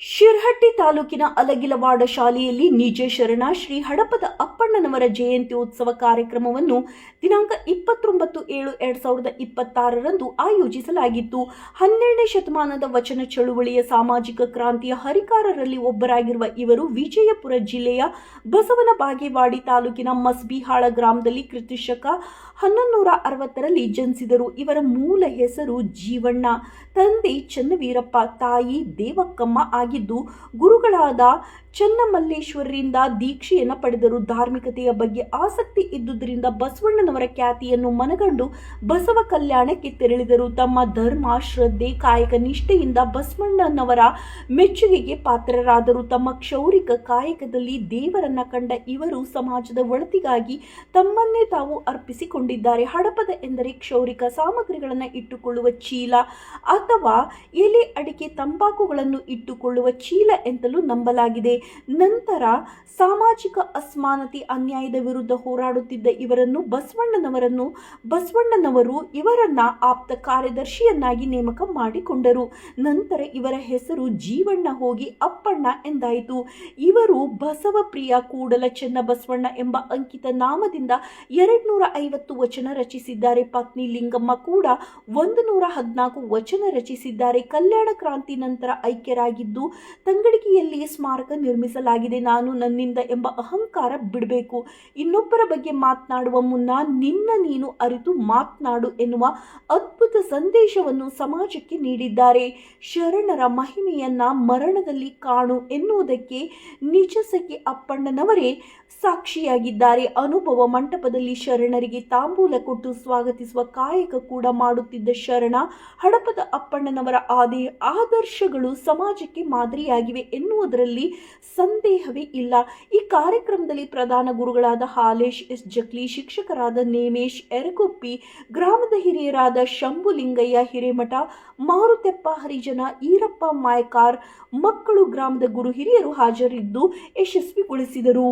ಶಿರಹಟ್ಟಿ ತಾಲೂಕಿನ ಅಲಗಿಲವಾಡ ಶಾಲೆಯಲ್ಲಿ ನಿಜ ಶರಣ ಶ್ರೀ ಹಡಪದ ಅಪ್ಪಣ್ಣನವರ ಜಯಂತಿ ಉತ್ಸವ ಕಾರ್ಯಕ್ರಮವನ್ನು ದಿನಾಂಕ 29/7/2026ರಂದು ಆಯೋಜಿಸಲಾಗಿತ್ತು. 12ನೇ ಶತಮಾನದ ವಚನ ಚಳುವಳಿಯ ಸಾಮಾಜಿಕ ಕ್ರಾಂತಿಯ ಹರಿಕಾರರಲ್ಲಿ ಒಬ್ಬರಾಗಿರುವ ಇವರು ವಿಜಯಪುರ ಜಿಲ್ಲೆಯ ಬಸವನ ಬಾಗೇವಾಡಿ ತಾಲೂಕಿನ ಮಸ್ಬಿಹಾಳ ಗ್ರಾಮದಲ್ಲಿ ಕ್ರಿಸ್ತಶಕ 1160ರಲ್ಲಿ ಜನಿಸಿದರು. ಇವರ ಮೂಲ ಹೆಸರು ಜೀವಣ್ಣ. ತಂದೆ ಚನ್ನವೀರಪ್ಪ, ತಾಯಿ ದೇವಕ್ಕಮ್ಮ ಆಗಿದ್ದು ಗುರುಗಳಾದ ಚನ್ನಮಲ್ಲೇಶ್ವರರಿಂದ ದೀಕ್ಷೆಯನ್ನು ಪಡೆದರು. ಧಾರ್ಮಿಕತೆಯ ಬಗ್ಗೆ ಆಸಕ್ತಿ ಇದ್ದುದರಿಂದ ಬಸವಣ್ಣನವರ ಖ್ಯಾತಿಯನ್ನು ಮನಗಂಡು ಬಸವ ಕಲ್ಯಾಣಕ್ಕೆ ತೆರಳಿದರು. ತಮ್ಮ ಧರ್ಮ, ಶ್ರದ್ಧೆ, ಕಾಯಕ ನಿಷ್ಠೆಯಿಂದ ಬಸವಣ್ಣನವರ ಮೆಚ್ಚುಗೆಗೆ ಪಾತ್ರರಾದರು. ತಮ್ಮ ಕ್ಷೌರಿಕ ಕಾಯಕದಲ್ಲಿ ದೇವರನ್ನ ಕಂಡ ಇವರು ಸಮಾಜದ ಒಳಿತಿಗಾಗಿ ತಮ್ಮನ್ನೇ ತಾವು ಅರ್ಪಿಸಿಕೊಂಡಿದ್ದಾರೆ. ಹಡಪದ ಎಂದರೆ ಕ್ಷೌರಿಕ ಸಾಮಗ್ರಿಗಳನ್ನು ಇಟ್ಟುಕೊಳ್ಳುವ ಚೀಲ ಅಥವಾ ಎಲೆ, ಅಡಿಕೆ, ತಂಬಾಕುಗಳನ್ನು ಇಟ್ಟುಕೊಳ್ಳುವ ಚೀಲ ಎಂತಲೂ ನಂಬಲಾಗಿದೆ. ನಂತರ ಸಾಮಾಜಿಕ ಅಸಮಾನತೆ, ಅನ್ಯಾಯದ ವಿರುದ್ಧ ಹೋರಾಡುತ್ತಿದ್ದ ಇವರನ್ನು ಬಸವಣ್ಣನವರು ಇವರನ್ನ ಆಪ್ತ ಕಾರ್ಯದರ್ಶಿಯನ್ನಾಗಿ ನೇಮಕ ಮಾಡಿಕೊಂಡರು. ನಂತರ ಇವರ ಹೆಸರು ಜೀವಣ್ಣ ಹೋಗಿ ಅಪ್ಪಣ್ಣ ಎಂದಾಯಿತು. ಇವರು ಬಸವಪ್ರಿಯ ಕೂಡಲ ಚೆನ್ನ ಬಸವಣ್ಣ ಎಂಬ ಅಂಕಿತ ನಾಮದಿಂದ 250 ವಚನ ರಚಿಸಿದ್ದಾರೆ. ಪತ್ನಿ ಲಿಂಗಮ್ಮ ಕೂಡ 114 ವಚನ ರಚಿಸಿದ್ದಾರೆ. ಕಲ್ಯಾಣ ಕ್ರಾಂತಿ ನಂತರ ಐಕ್ಯರಾಗಿದ್ದು ತಂಗಡಿಗೆಯಲ್ಲಿ ಸ್ಮಾರಕ ನಿರ್ಮಿಸಲಾಗಿದೆ. ನಾನು ನನ್ನಿಂದ ಎಂಬ ಅಹಂಕಾರ ಬಿಡಬೇಕು, ಇನ್ನೊಬ್ಬರ ಬಗ್ಗೆ ಮಾತನಾಡುವ ಮುನ್ನ ನಿನ್ನ ನೀನು ಅರಿತು ಮಾತನಾಡು ಎನ್ನುವ ಅದ್ಭುತ ಸಂದೇಶವನ್ನು ಸಮಾಜಕ್ಕೆ ನೀಡಿದ್ದಾರೆ. ಶರಣರ ಮಹಿಮೆಯನ್ನ ಮರಣದಲ್ಲಿ ಕಾಣು ಎನ್ನುವುದಕ್ಕೆ ನಿಜಸಖಿ ಅಪ್ಪಣ್ಣನವರೇ ಸಾಕ್ಷಿಯಾಗಿದ್ದಾರೆ. ಅನುಭವ ಮಂಟಪದಲ್ಲಿ ಶರಣರಿಗೆ ತಾಂಬೂಲ ಕೊಟ್ಟು ಸ್ವಾಗತಿಸುವ ಕಾಯಕ ಕೂಡ ಮಾಡುತ್ತಿದ್ದ ಶರಣ ಹಡಪದ ಅಪ್ಪಣ್ಣನವರ ಆದರ್ಶಗಳು ಸಮಾಜಕ್ಕೆ ಮಾದರಿಯಾಗಿವೆ ಎನ್ನುವುದರಲ್ಲಿ ಸಂದೇಹವೇ ಇಲ್ಲ. ಈ ಕಾರ್ಯಕ್ರಮದಲ್ಲಿ ಪ್ರಧಾನ ಗುರುಗಳಾದ ಹಾಲೇಶ್ ಎಸ್ ಜಕ್ಲಿ, ಶಿಕ್ಷಕರಾದ ನೇಮೇಶ್ ಎರಕೊಪ್ಪಿ, ಗ್ರಾಮದ ಹಿರಿಯರಾದ ಶಂಭುಲಿಂಗಯ್ಯ ಹಿರೇಮಠ, ಮಾರುತೆಪ್ಪ ಹರಿಜನ, ಈರಪ್ಪ ಮಾಯಕಾರ್, ಮಕ್ಕಳು, ಗ್ರಾಮದ ಗುರು ಹಿರಿಯರು ಹಾಜರಿದ್ದು ಯಶಸ್ವಿಗೊಳಿಸಿದರು.